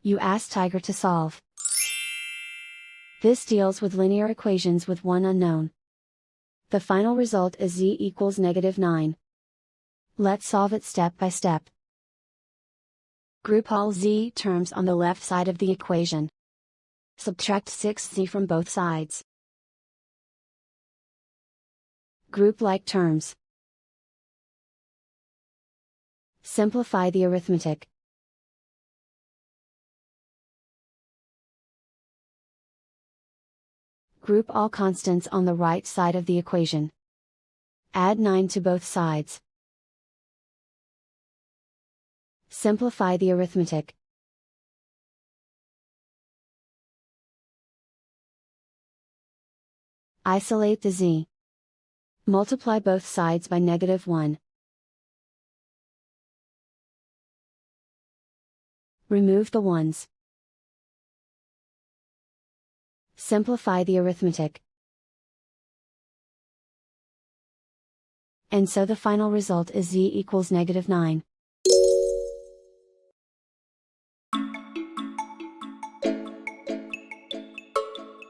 You ask Tiger to solve. This deals with linear equations with one unknown. The final result is z equals -9. Let's solve it step by step. Group all z terms on the left side of the equation. Subtract 6z from both sides. Group like terms. Simplify the arithmetic. Group all constants on the right side of the equation. Add 9 to both sides. Simplify the arithmetic. Isolate the z. Multiply both sides by -1. Remove the ones. Simplify the arithmetic. And so the final result is z equals -9.